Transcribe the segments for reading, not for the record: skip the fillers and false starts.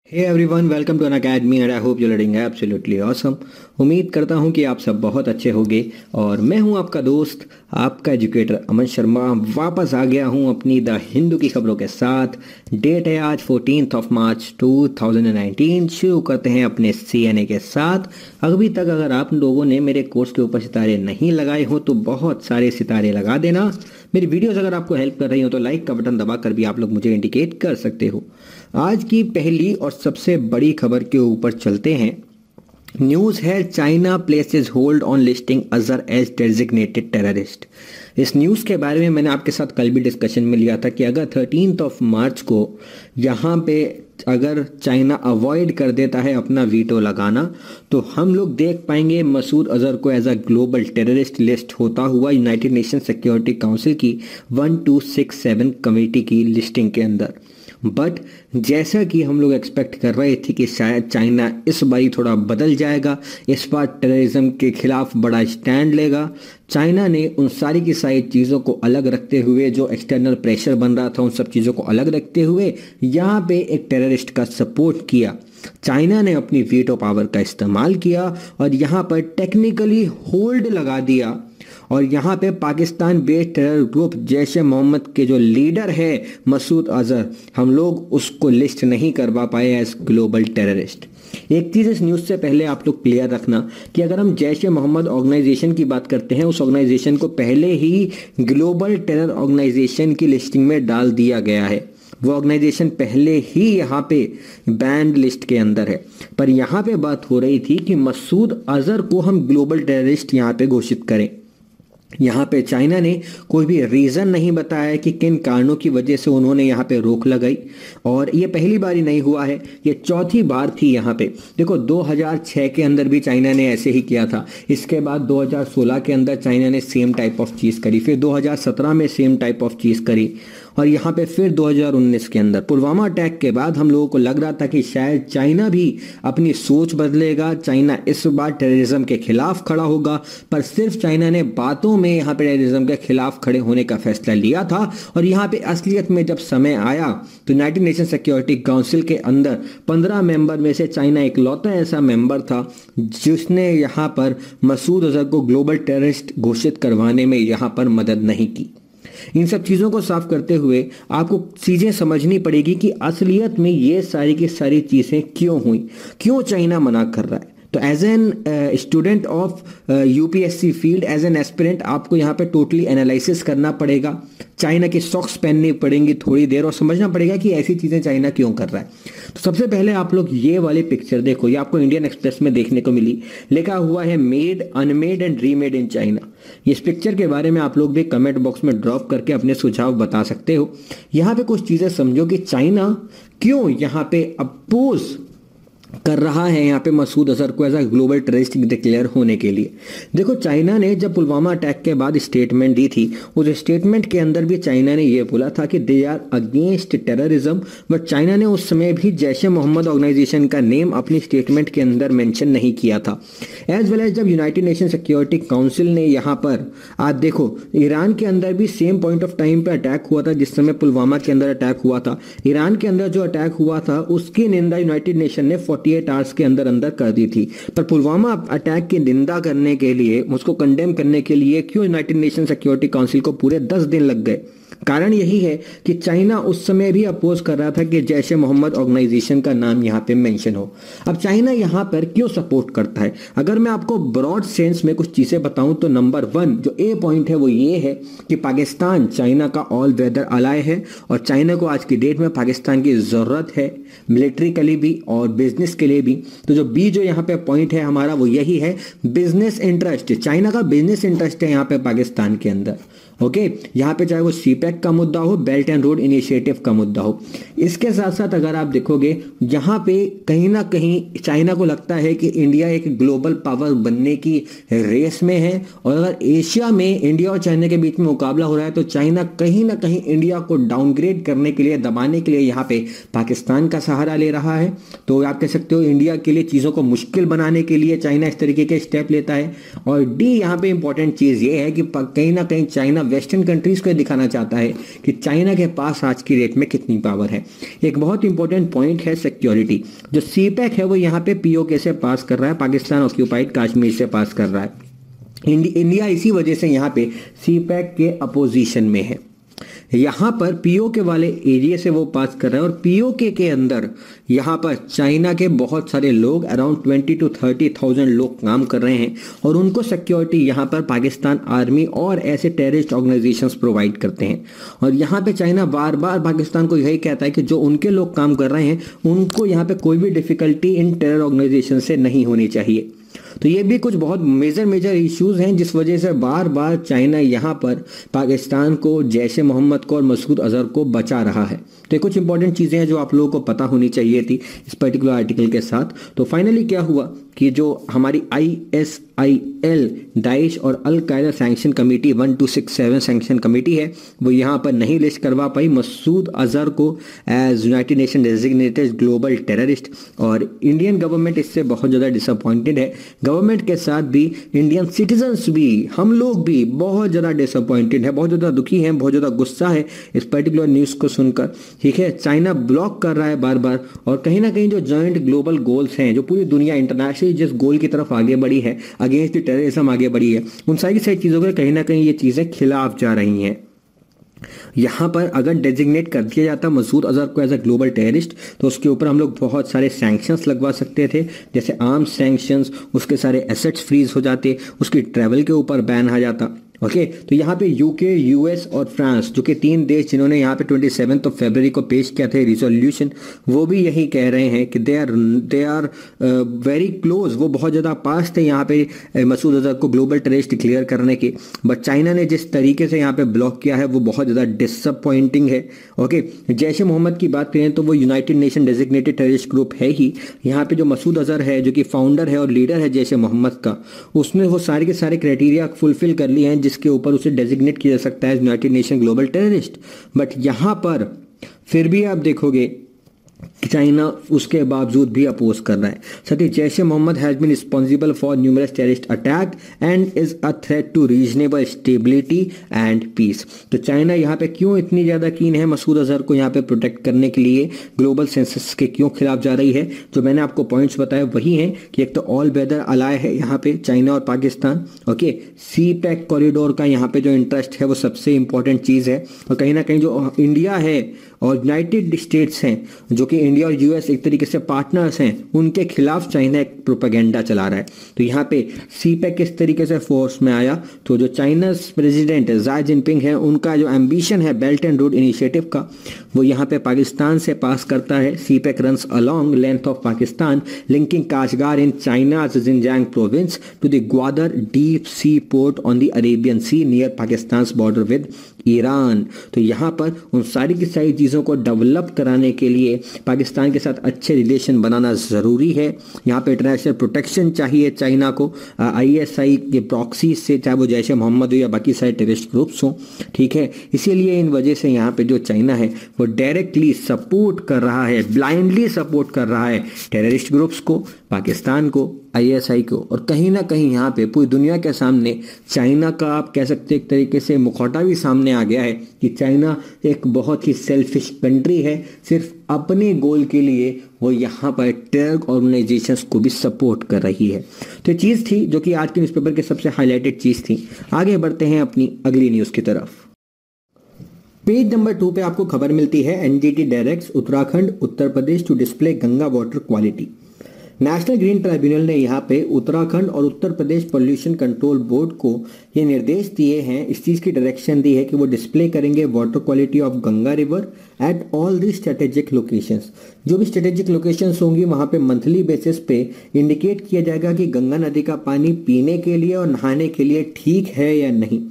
Hey everyone, welcome to an academy and I hope you learning absolutely awesome. उम्मीद करता हूं कि आप सब बहुत अच्छे होंगे और मैं हूं आपका दोस्त, आपका एजुकेटर अमन शर्मा। वापस आ गया हूं अपनी द हिंदू की खबरों के साथ। डेट है आज 14 मार्च 2019। शुरू करते हैं अपने CNA के साथ। अभी तक अगर आप लोगों ने मेरे कोर्स के ऊपर सितारे नहीं लगाए हो तो बहुत सारे सितारे लगा देना। मेरी वीडियोस अगर आपको हेल्प कर रही हो तो लाइक का बटन दबाकर भी आप लोग मुझे इंडिकेट कर सकते हो। आज की पहली और सबसे बड़ी खबर के ऊपर चलते हैं। न्यूज़ है, China places hold on listing Azhar as designated terrorist. इस न्यूज़ के बारे में मैंने आपके साथ कल भी डिस्कशन में लिया था कि अगर 13 मार्च को यहाँ पे अगर चाइना अवॉइड कर देता है अपना वीटो लगाना तो हम लोग देख पाएंगे मसूद अजहर को as a global terrorist list होता हुआ यूनाइटेड नेशन सिक्योरिटी काउंसिल की 1267 कमेटी की लिस्टिंग के अंदर। बट जैसा कि हम लोग एक्सपेक्ट कर रहे थे कि शायद चाइना इस बारी थोड़ा बदल जाएगा, इस बार टेररिज्म के खिलाफ बड़ा स्टैंड लेगा। चाइना ने उन सारी की सारी चीज़ों को अलग रखते हुए, जो एक्सटर्नल प्रेशर बन रहा था उन सब चीज़ों को अलग रखते हुए यहाँ पे एक टेररिस्ट का सपोर्ट किया। चाइना ने अपनी वीटो पावर का इस्तेमाल किया और यहाँ पर टेक्निकली होल्ड लगा दिया। और यहाँ पे Pakistan based terror group Jaish e Mohammed के जो लीडर है मसूद अजहर, हम लोग उसको लिस्ट नहीं करवा पाए एज ग्लोबल टेररिस्ट। एक चीज़ इस न्यूज़ से पहले आप लोग क्लियर रखना कि अगर हम जैश ए मोहम्मद ऑर्गेनाइजेशन की बात करते हैं, उस ऑर्गेनाइजेशन को पहले ही ग्लोबल टेरर ऑर्गेनाइजेशन की लिस्टिंग में डाल दिया गया है। वो ऑर्गेनाइजेशन पहले ही यहाँ पे बैंड लिस्ट के अंदर है। पर यहाँ पे बात हो रही थी कि मसूद अजहर को हम ग्लोबल टेररिस्ट यहाँ पे घोषित करें। यहाँ पे चाइना ने कोई भी रीज़न नहीं बताया कि किन कारणों की वजह से उन्होंने यहाँ पे रोक लगाई। और ये पहली बार ही नहीं हुआ है, ये चौथी बार थी। यहाँ पे देखो 2006 के अंदर भी चाइना ने ऐसे ही किया था। इसके बाद 2016 के अंदर चाइना ने सेम टाइप ऑफ चीज़ करी, फिर 2017 में सेम टाइप ऑफ चीज़ करी और यहाँ पे फिर 2019 के अंदर पुलवामा अटैक के बाद हम लोगों को लग रहा था कि शायद चाइना भी अपनी सोच बदलेगा, चाइना इस बार टेररिज्म के खिलाफ खड़ा होगा। पर सिर्फ चाइना ने बातों में यहाँ पे टेररिज्म के खिलाफ खड़े होने का फैसला लिया था और यहाँ पे असलियत में जब समय आया तो यूनाइटेड नेशन सिक्योरिटी काउंसिल के अंदर 15 मेंबर में से चाइना इकलौता ऐसा मेंबर था जिसने यहाँ पर मसूद अजहर को ग्लोबल टेररिस्ट घोषित करवाने में यहाँ पर मदद नहीं की। इन सब चीज़ों को साफ करते हुए आपको चीज़ें समझनी पड़ेगी कि असलियत में ये सारी की सारी चीज़ें क्यों हुई, क्यों चाइना मना कर रहा है। तो as an student of UPSC field, as an aspirant, आपको यहाँ पे टोटली एनालिसिस करना पड़ेगा। चाइना के सॉक्स पहननी पड़ेंगी थोड़ी देर और समझना पड़ेगा कि ऐसी चीज़ें चाइना क्यों कर रहा है। तो सबसे पहले आप लोग ये वाली पिक्चर देखो, ये आपको इंडियन एक्सप्रेस में देखने को मिली। लिखा हुआ है made, Unmade and remade in China. इस पिक्चर के बारे में आप लोग भी कमेंट बॉक्स में ड्रॉप करके अपने सुझाव बता सकते हो। यहाँ पे कुछ चीज़ें समझो कि चाइना क्यों यहाँ पे अपोज कर रहा है यहाँ पे मसूद अजहर को as a global terrorist declare होने के लिए। देखो, चाइना ने जब पुलवामा अटैक के बाद स्टेटमेंट दी थी, उस स्टेटमेंट के अंदर भी चाइना ने ये बोला था कि they are against terrorism. But China ने उस समय भी जैश ए मोहम्मद ऑर्गेनाइजेशन का नेम अपनी स्टेटमेंट के अंदर मेंशन नहीं किया था। एज वेल एज जब यूनाइटेड नेशन सिक्योरिटी काउंसिल ने यहाँ पर, आप देखो, ईरान के अंदर भी सेम पॉइंट ऑफ टाइम पर अटैक हुआ था जिस समय पुलवामा के अंदर अटैक हुआ था। ईरान के अंदर जो अटैक हुआ था उसकी निंदा यूनाइटेड नेशन ने 48 आवर्स के अंदर अंदर कर दी थी। पर पुलवामा अटैक की निंदा करने के लिए, उसको कंडेम करने के लिए क्यों यूनाइटेड नेशन सिक्योरिटी काउंसिल को पूरे 10 दिन लग गए? कारण यही है कि चाइना उस समय भी अपोज कर रहा था कि जैश ए मोहम्मद ऑर्गेनाइजेशन का नाम यहाँ पे मेंशन हो। अब चाइना यहाँ पर क्यों सपोर्ट करता है? अगर मैं आपको ब्रॉड सेंस में कुछ चीज़ें बताऊं तो नंबर 1 जो ए पॉइंट है वो ये है कि पाकिस्तान चाइना का ऑल वेदर अलाय है और चाइना को आज की डेट में पाकिस्तान की ज़रूरत है, मिलिट्री के लिए भी और बिजनेस के लिए भी। तो जो बी जो यहाँ पे पॉइंट है हमारा वो यही है, बिजनेस इंटरेस्ट। चाइना का बिजनेस इंटरेस्ट है यहाँ पे पाकिस्तान के अंदर। ओके, यहाँ पे चाहे वो CPEC का मुद्दा हो, बेल्ट एंड रोड इनिशिएटिव का मुद्दा हो। इसके साथ साथ अगर आप देखोगे यहाँ पे कहीं ना कहीं चाइना को लगता है कि इंडिया एक ग्लोबल पावर बनने की रेस में है और अगर एशिया में इंडिया और चाइना के बीच में मुकाबला हो रहा है तो चाइना कहीं ना कहीं इंडिया को डाउनग्रेड करने के लिए, दबाने के लिए यहाँ पे पाकिस्तान का सहारा ले रहा है। तो आप कह सकते हो इंडिया के लिए चीज़ों को मुश्किल बनाने के लिए चाइना इस तरीके के स्टेप लेता है। और डी यहाँ पे इंपॉर्टेंट चीज़ ये है कि कहीं ना कहीं चाइना वेस्टर्न कंट्रीज को दिखाना चाहता है कि चाइना के पास आज की डेट में कितनी पावर है। एक बहुत इंपॉर्टेंट पॉइंट है सिक्योरिटी। जो सीपैक है वो यहाँ पे पीओके से पास कर रहा है, पाकिस्तान ऑक्यूपाइड कश्मीर से पास कर रहा है। इंडिया इसी वजह से यहाँ पे सीपैक के अपोजिशन में है। यहाँ पर पीओके वाले एरिया से वो पास कर रहा है और पीओके के अंदर यहाँ पर चाइना के बहुत सारे लोग अराउंड 20 to 30,000 लोग काम कर रहे हैं और उनको सिक्योरिटी यहाँ पर पाकिस्तान आर्मी और ऐसे टेररिस्ट ऑर्गेनाइजेशंस प्रोवाइड करते हैं। और यहाँ पे चाइना बार बार पाकिस्तान को यही कहता है कि जो उनके लोग काम कर रहे हैं उनको यहाँ पे कोई भी डिफिकल्टी इन टेरर ऑर्गेनाइजेशन से नहीं होनी चाहिए। तो ये भी कुछ बहुत मेजर इश्यूज हैं जिस वजह से बार बार चाइना यहाँ पर पाकिस्तान को, जैश ए मोहम्मद को और मसूद अजहर को बचा रहा है। तो ये कुछ इंपॉर्टेंट चीज़ें हैं जो आप लोगों को पता होनी चाहिए थी इस पर्टिकुलर आर्टिकल के साथ। तो फाइनली क्या हुआ कि जो हमारी ISIL, दाइश और अल कायदा सैंक्शन कमेटी 1267 सैंक्शन कमेटी है वो यहाँ पर नहीं लिस्ट करवा पाई मसूद अजहर को as United Nation designated global terrorist. और इंडियन गवर्नमेंट इससे बहुत ज़्यादा डिसअपॉइंटेड है। गवर्नमेंट के साथ भी इंडियन सिटीजन्स भी, हम लोग भी बहुत ज़्यादा डिसअपॉइंटेड है, बहुत ज़्यादा दुखी हैं, बहुत ज़्यादा गुस्सा है इस पर्टिकुलर न्यूज़ को सुनकर। ठीक है, चाइना ब्लॉक कर रहा है बार बार और कहीं ना कहीं जो जॉइंट ग्लोबल गोल्स हैं, जो पूरी दुनिया इंटरनेशनल जिस गोल की तरफ आगे बढ़ी है, अगेंस्ट द टेररिज्म आगे बढ़ी है, उन सारी चीज़ों के कहीं ना कहीं ये चीज़ें खिलाफ जा रही हैं। यहाँ पर अगर डेजिग्नेट कर दिया जाता मसूद अजहर को एज अ ग्लोबल टेररिस्ट तो उसके ऊपर हम लोग बहुत सारे सैंक्शंस लगवा सकते थे, जैसे आर्म्स सैंक्शंस, उसके सारे एसेट्स फ्रीज हो जाते, उसकी ट्रैवल के ऊपर बैन आ जाता। ओके तो यहाँ पे यूके, यूएस और फ्रांस जो कि 3 देश जिन्होंने यहाँ पे 27 फरवरी को पेश किया था रिजोल्यूशन, वो भी यही कह रहे हैं कि दे आर वेरी क्लोज, वो बहुत ज़्यादा पास थे यहाँ पे मसूद अजहर को ग्लोबल टेररिस्ट डिक्लेयर करने के। बट चाइना ने जिस तरीके से यहाँ पे ब्लॉक किया है वो बहुत ज़्यादा डिसअपॉइंटिंग है। ओके जैश ए मोहम्मद की बात करें तो वो United Nation designated terrorist group है ही। यहाँ पे जो मसूद अजहर है जो कि फाउंडर है और लीडर है जैश ए मोहम्मद का, उसने वो सारे के सारे क्राइटेरिया फुलफिल कर लिए हैं जिसके ऊपर उसे डेजिग्नेट किया जा सकता है United nation global terrorist. But यहां पर फिर भी आप देखोगे चाइना उसके बावजूद भी अपोज कर रहा है। साथ ही Jaish e Mohammed has been responsible for numerous terrorist attack and is a threat to reasonable stability and peace. तो चाइना यहाँ पे क्यों इतनी ज़्यादा कीन है मसूद अजहर को यहाँ पे प्रोटेक्ट करने के लिए, ग्लोबल सेंसस के क्यों खिलाफ जा रही है? जो मैंने आपको पॉइंट्स बताए वही हैं कि एक तो ऑल वेदर अलाय है यहाँ पे चाइना और पाकिस्तान। ओके सी पैक कॉरिडोर का यहाँ पे जो इंटरेस्ट है वो सबसे इंपॉर्टेंट चीज़ है। और कहीं ना कहीं जो इंडिया है और यूनाइटेड स्टेट्स हैं जो कि इंडिया और यूएस एक तरीके से पार्टनर्स हैं, उनके खिलाफ चाइना एक प्रोपेगेंडा चला रहा है। तो यहाँ पे सीपैक किस तरीके से फोर्स में आया, तो जो चाइना प्रेसिडेंट ज़ी जिनपिंग है उनका जो एम्बिशन है बेल्ट एंड रोड इनिशिएटिव का, वो यहाँ पे पाकिस्तान से पास करता है। CPEC runs along length of Pakistan linking Kashgar in China Xinjiang province to the Gwadar deep sea port on the Arabian sea near Pakistan border with Iran. तो यहाँ पर उन सारी की सारी चीज़ों को डेवलप कराने के लिए पाकिस्तान के साथ अच्छे रिलेशन बनाना ज़रूरी है। यहाँ पे इंटरनेशनल प्रोटेक्शन चाहिए चाइना को ISI के प्रॉक्सी से, चाहे वो जैश ए मोहम्मद हो या बाकी सारे टेररिस्ट ग्रुप्स हों। ठीक है, इसीलिए इन वजह से यहाँ पे जो चाइना है वो डायरेक्टली सपोर्ट कर रहा है, ब्लाइंडली सपोर्ट कर रहा है टेररिस्ट ग्रुप्स को, पाकिस्तान को, ISI को। और कहीं ना कहीं यहाँ पे पूरी दुनिया के सामने चाइना का आप कह सकते एक तरीके से मुखौटा भी सामने आ गया है कि चाइना एक बहुत ही सेल्फिश कंट्री है, सिर्फ अपने गोल के लिए वो यहाँ पर टेरर ऑर्गेनाइजेशंस को भी सपोर्ट कर रही है। तो ये चीज़ थी जो कि आज के न्यूज़पेपर के सबसे हाईलाइटेड चीज़ थी। आगे बढ़ते हैं अपनी अगली न्यूज़ की तरफ। पेज नंबर 2 पे आपको खबर मिलती है NGT directs Uttarakhand Uttar Pradesh to display Ganga water quality. National Green Tribunal ने यहाँ पे उत्तराखंड और Uttar Pradesh pollution control board को ये निर्देश दिए हैं, इस चीज़ की डायरेक्शन दी है कि वो डिस्प्ले करेंगे water quality of Ganga river at all the strategic locations. जो भी स्ट्रेटेजिक लोकेशंस होंगी वहाँ पे मंथली बेसिस पे इंडिकेट किया जाएगा कि गंगा नदी का पानी पीने के लिए और नहाने के लिए ठीक है या नहीं।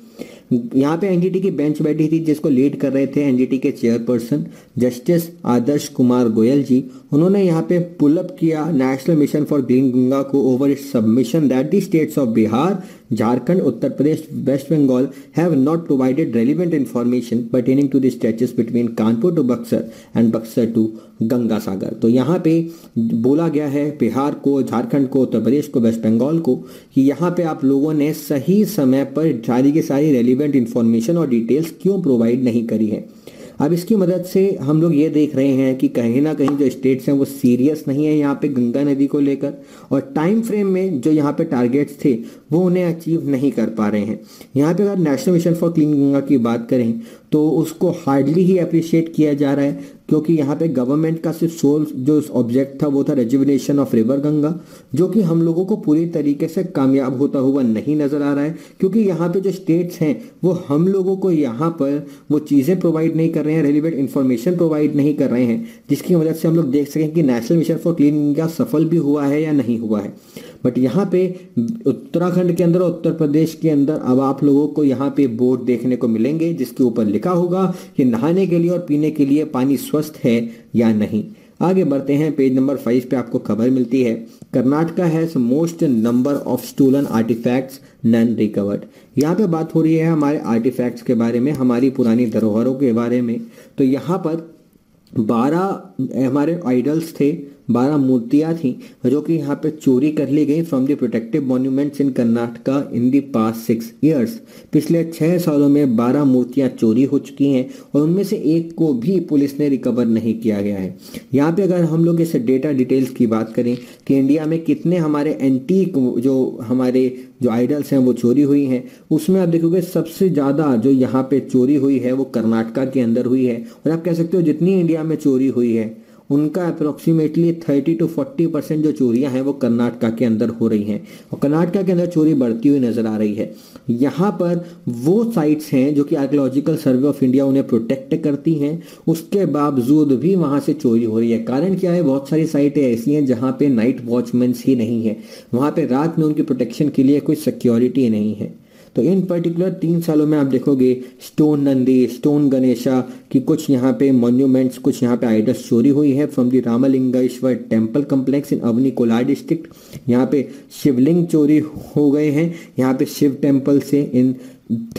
यहाँ पे NGT की बेंच बैठी थी जिसको लीड कर रहे थे NGT के चेयरपर्सन जस्टिस आदर्श कुमार गोयल जी। उन्होंने यहाँ पे पुल अप किया national mission for green Ganga को over its submission that the states of Bihar, Jharkhand, Uttar Pradesh, West Bengal have not provided relevant information pertaining to the stretches between Kanpur to Buxar and Buxar to Ganga Sagar. तो यहाँ पे बोला गया है बिहार को, झारखंड को, उत्तर प्रदेश को, वेस्ट बंगाल को कि यहाँ पे आप लोगों ने सही समय पर सारी की सारी रेलिवेंट इंफॉर्मेशन और डिटेल्स क्यों प्रोवाइड नहीं करी है। अब इसकी मदद से हम लोग ये देख रहे हैं कि कहीं ना कहीं जो स्टेट्स हैं वो सीरियस नहीं है यहाँ पे गंगा नदी को लेकर, और टाइम फ्रेम में जो यहाँ पे टारगेट्स थे वो उन्हें अचीव नहीं कर पा रहे हैं। यहाँ पे अगर national mission for clean Ganga की बात करें तो उसको हार्डली ही अप्रिशिएट किया जा रहा है, क्योंकि यहाँ पे गवर्नमेंट का सिर्फ सोल जो ऑब्जेक्ट था वो था रेजुविनेशन ऑफ रिवर गंगा, जो कि हम लोगों को पूरी तरीके से कामयाब होता हुआ नहीं नजर आ रहा है, क्योंकि यहाँ पे जो स्टेट्स हैं वो हम लोगों को यहाँ पर वो चीज़ें प्रोवाइड नहीं कर रहे हैं, रेलिवेंट इन्फॉर्मेशन प्रोवाइड नहीं कर रहे हैं, जिसकी वजह से हम लोग देख सकें कि national mission for clean Ganga सफल भी हुआ है या नहीं हुआ है। बट यहाँ पे उत्तराखंड के अंदर और उत्तर प्रदेश के अंदर अब आप लोगों को यहाँ पे बोर्ड देखने को मिलेंगे जिसके ऊपर लिखा होगा कि नहाने के लिए और पीने के लिए पानी स्वस्थ है या नहीं। आगे बढ़ते हैं, पेज नंबर 5 पे आपको खबर मिलती है Karnataka has most number of stolen artifacts none recovered. यहाँ पे बात हो रही है हमारे आर्टिफैक्ट्स के बारे में, हमारी पुरानी धरोहरों के बारे में। तो यहाँ पर 12 हमारे आइडल्स थे, 12 मूर्तियां थी जो कि यहाँ पे चोरी कर ली गई from the protective monuments in Karnataka in the past 6 years. पिछले 6 सालों में 12 मूर्तियां चोरी हो चुकी हैं और उनमें से एक को भी पुलिस ने रिकवर नहीं किया गया है। यहाँ पे अगर हम लोग इस डेटा डिटेल्स की बात करें कि इंडिया में कितने हमारे एंटीक जो आइडल्स हैं वो चोरी हुई हैं, उसमें आप देखोगे सबसे ज़्यादा जो यहाँ पे चोरी हुई है वो कर्नाटका के अंदर हुई है। और आप कह सकते हो जितनी इंडिया में चोरी हुई है उनका अप्रोक्सीमेटली 30 to 40% जो चोरियां हैं वो कर्नाटका के अंदर हो रही हैं, और कर्नाटका के अंदर चोरी बढ़ती हुई नजर आ रही है। यहाँ पर वो साइट्स हैं जो कि आर्कियोलॉजिकल सर्वे ऑफ इंडिया उन्हें प्रोटेक्ट करती हैं, उसके बावजूद भी वहाँ से चोरी हो रही है। कारण क्या है, बहुत सारी साइटें ऐसी हैं जहाँ पे नाइट वॉचमैन ही नहीं है, वहाँ पे रात में उनकी प्रोटेक्शन के लिए कोई सिक्योरिटी नहीं है। तो इन पर्टिकुलर 3 सालों में आप देखोगे स्टोन नंदी, स्टोन गणेशा की कुछ यहाँ पे मॉन्यूमेंट्स, कुछ यहाँ पे आइडल्स चोरी हुई है from the Ramalingeshwara temple complex in Avani Kolar district. यहाँ पे शिवलिंग चोरी हो गए हैं यहाँ पे शिव टेम्पल से इन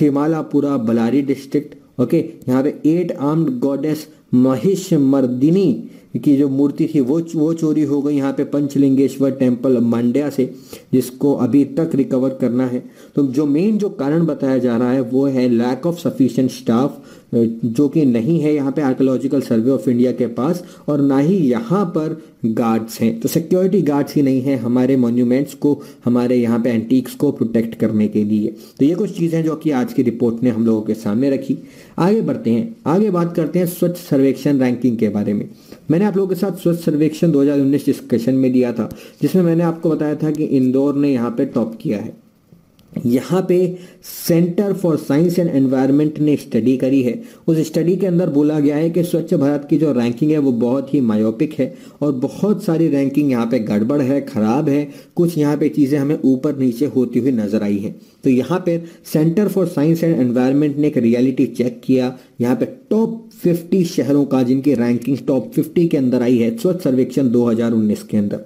थिमालापुरा बलारी डिस्ट्रिक्ट। ओके, यहाँ पे 8 आर्म्ड गॉडेस महिषमर्दिनी की जो मूर्ति थी वो चोरी हो गई यहाँ पे पंचलिंगेश्वर टेम्पल मांड्या से, जिसको अभी तक रिकवर करना है। तो जो मेन जो कारण बताया जा रहा है वो है लैक ऑफ सफिशिएंट स्टाफ, जो कि नहीं है यहाँ पे आर्कियोलॉजिकल सर्वे ऑफ इंडिया के पास, और ना ही यहाँ पर गार्ड्स हैं। तो सिक्योरिटी गार्ड्स ही नहीं है हमारे मॉन्यूमेंट्स को, हमारे यहाँ पे एंटीक्स को प्रोटेक्ट करने के लिए। तो ये कुछ चीज़ें जो कि आज की रिपोर्ट ने हम लोगों के सामने रखी। आगे बढ़ते हैं, आगे बात करते हैं स्वच्छ सर्वेक्षण रैंकिंग के बारे में। मैंने आप लोगों के साथ स्वच्छ सर्वेक्षण 2019 डिस्कशन में दिया था, जिसमें मैंने आपको बताया था कि इंदौर ने यहाँ पे टॉप किया है। यहाँ पे centre for science and environment ने स्टडी करी है। उस स्टडी के अंदर बोला गया है कि स्वच्छ भारत की जो रैंकिंग है वो बहुत ही मायोपिक है और बहुत सारी रैंकिंग यहाँ पे गड़बड़ है, खराब है, कुछ यहाँ पे चीज़ें हमें ऊपर नीचे होती हुई नजर आई हैं। तो यहाँ पे centre for science and environment ने एक रियलिटी चेक किया यहाँ पे टॉप 50 शहरों का, जिनकी रैंकिंग टॉप 50 के अंदर आई है स्वच्छ सर्वेक्षण 2019 के अंदर।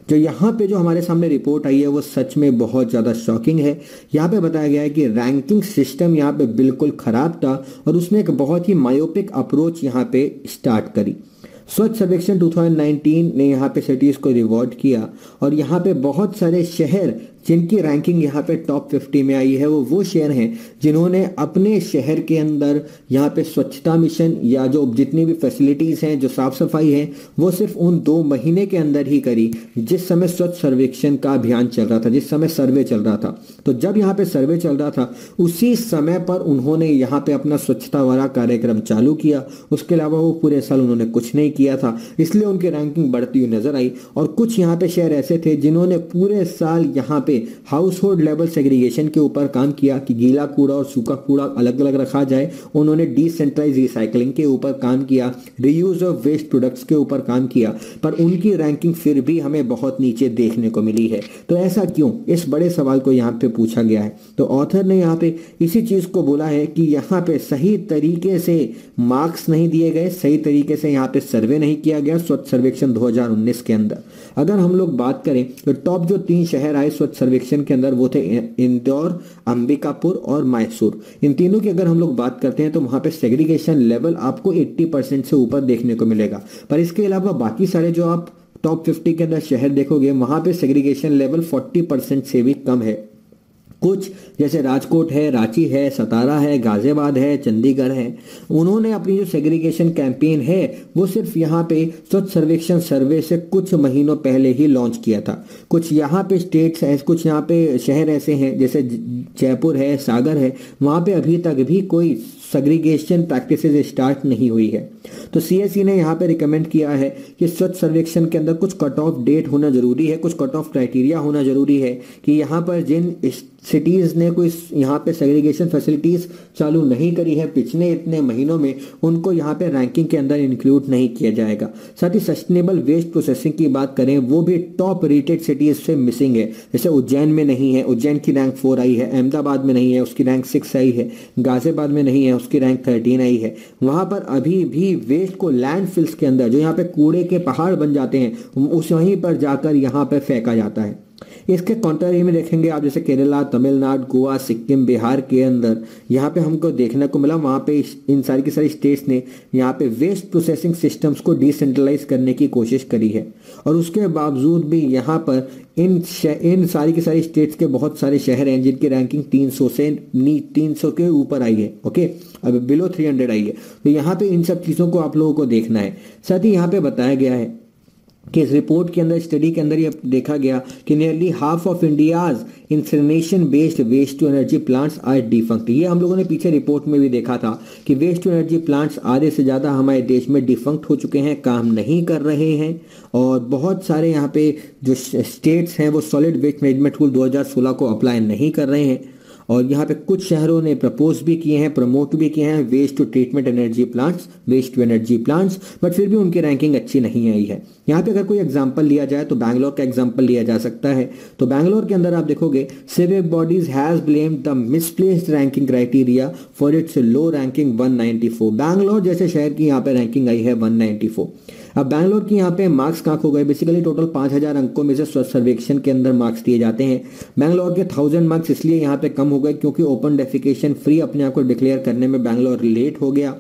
जो यहाँ पे जो हमारे सामने रिपोर्ट आई है वो सच में बहुत ज़्यादा शॉकिंग है। यहाँ पे बताया गया है कि रैंकिंग सिस्टम यहाँ पे बिल्कुल ख़राब था और उसने एक बहुत ही मायोपिक अप्रोच यहाँ पे स्टार्ट करी। स्वच्छ सर्वेक्षण 2019 ने यहाँ पे सिटीज़ को रिवॉर्ड किया और यहाँ पे बहुत सारे शहर जिनकी रैंकिंग यहाँ पे टॉप 50 में आई है वो शहर हैं जिन्होंने अपने शहर के अंदर यहाँ पे स्वच्छता मिशन या जो जितनी भी फैसिलिटीज़ हैं, जो साफ़ सफाई है, वो सिर्फ उन 2 महीने के अंदर ही करी जिस समय स्वच्छ सर्वेक्षण का अभियान चल रहा था, जिस समय सर्वे चल रहा था। तो जब यहाँ पे सर्वे चल रहा था उसी समय पर उन्होंने यहाँ पे अपना स्वच्छता वाला कार्यक्रम चालू किया। उसके अलावा वो पूरे साल उन्होंने कुछ नहीं किया था, इसलिए उनकी रैंकिंग बढ़ती हुई नजर आई। और कुछ यहाँ पे शहर ऐसे थे जिन्होंने पूरे साल यहाँ हाउस होल्ड लेवल सेग्रीगेशन के ऊपर काम किया कि गीला कूड़ा और सूखा कूड़ा अलग अलग रखा जाए। उन्होंने डिसेंट्रलाइज रिसाइकलिंग के ऊपर काम किया, रीयूज ऑफ वेस्ट प्रोडक्ट्स के ऊपर काम किया, पर उनकी रैंकिंग फिर भी हमें बहुत नीचे देखने को मिली है। तो ऐसा क्यों, इस बड़े सवाल को यहाँ पे पूछा गया है। तो ऑथर ने यहाँ पे इसी चीज को बोला है कि यहाँ पे सही तरीके से मार्क्स नहीं दिए गए, सही तरीके से यहाँ पे सर्वे नहीं किया गया स्वच्छ सर्वेक्षण 2019 के अंदर। अगर हम लोग बात करें तो टॉप जो 3 शहर आए स्वच्छ सर्वेक्षण के अंदर वो थे इंदौर, अंबिकापुर और मैसूर। इन तीनों की अगर हम लोग बात करते हैं तो वहाँ पे सेग्रीगेशन लेवल आपको 80% से ऊपर देखने को मिलेगा। पर इसके अलावा बाकी सारे जो आप टॉप 50 के अंदर शहर देखोगे वहाँ पे सेग्रीगेशन लेवल 40% से भी कम है। कुछ जैसे राजकोट है, रांची है, सतारा है, गाजियाबाद है, चंडीगढ़ है, उन्होंने अपनी जो सेग्रीगेशन कैंपेन है वो सिर्फ यहाँ पे स्वच्छ सर्वेक्षण सर्वे से कुछ महीनों पहले ही लॉन्च किया था। कुछ यहाँ पे स्टेट्स है, कुछ यहाँ पे शहर ऐसे हैं जैसे जयपुर है, सागर है, वहाँ पे अभी तक भी कोई सेग्रीगेशन प्रैक्टिसेस स्टार्ट नहीं हुई है। तो सीएससी ने यहाँ पे रिकमेंड किया है कि स्वच्छ सर्वेक्षण के अंदर कुछ कट ऑफ डेट होना जरूरी है, कुछ कट ऑफ क्राइटेरिया होना जरूरी है कि यहाँ पर जिन सिटीज़ ने कोई यहाँ पे सेग्रीगेशन फैसिलिटीज़ चालू नहीं करी है पिछले इतने महीनों में, उनको यहाँ पे रैंकिंग के अंदर इंक्लूड नहीं किया जाएगा। साथ ही सस्टेनेबल वेस्ट प्रोसेसिंग की बात करें वो भी टॉप रेटेड सिटीज़ से मिसिंग है। जैसे उज्जैन में नहीं है, उज्जैन की रैंक 4 आई है, अहमदाबाद में नहीं है, उसकी रैंक 6 आई है, गाजियाबाद में नहीं है, उसकी रैंक 13 आई है। वहाँ पर अभी भी वेस्ट को लैंडफिल्स के अंदर, जो यहाँ पे कूड़े के पहाड़ बन जाते हैं, उस वहीं पर जाकर यहाँ पे फेंका जाता है। इसके कॉन्ट्ररी में देखेंगे आप जैसे केरला, तमिलनाडु, गोवा, सिक्किम, बिहार के अंदर यहाँ पे हमको देखने को मिला, वहाँ पे इन सारी की सारी स्टेट्स ने यहाँ पे वेस्ट प्रोसेसिंग सिस्टम्स को डिसेंट्रलाइज करने की कोशिश करी है। और उसके बावजूद भी यहाँ पर इन सारी की सारी स्टेट्स के बहुत सारे शहर हैं जिनकी रैंकिंग 300 के ऊपर आई है। ओके, अब बिलो 300 आई है। तो यहाँ पे इन सब चीज़ों को आप लोगों को देखना है। साथ ही यहाँ पे बताया गया है कि इस रिपोर्ट के अंदर, स्टडी के अंदर ये देखा गया कि nearly half of India's incineration based waste to energy plants are defunct. ये हम लोगों ने पीछे रिपोर्ट में भी देखा था कि वेस्ट टू एनर्जी प्लांट्स आधे से ज़्यादा हमारे देश में डिफंक्ट हो चुके हैं, काम नहीं कर रहे हैं। और बहुत सारे यहाँ पे जो स्टेट्स हैं वो सॉलिड वेस्ट मैनेजमेंट रूल 2016 को अप्लाई नहीं कर रहे हैं। और यहाँ पे कुछ शहरों ने प्रपोज भी किए हैं, प्रमोट भी किए हैं waste to treatment energy plants, waste to energy plants, but फिर भी उनकी रैंकिंग अच्छी नहीं आई है। यहाँ पे अगर कोई एग्जांपल लिया जाए तो बैंगलोर का एग्जांपल लिया जा सकता है। तो बैंगलोर के अंदर आप देखोगे civic bodies has blamed the misplaced ranking criteria for its low ranking 194। Bangalore जैसे शहर की यहाँ पे रैंकिंग आई है 194। अब बैंगलोर की यहाँ पे मार्क्स कहाँ खो गए? बेसिकली टोटल 5000 अंकों में से स्वच्छ सर्वेक्षण के अंदर मार्क्स दिए जाते हैं। बैंगलोर के 1000 मार्क्स इसलिए यहाँ पे कम हो गए क्योंकि ओपन डेफिकेशन फ्री अपने आप को डिक्लेयर करने में बैंगलोर लेट हो गया।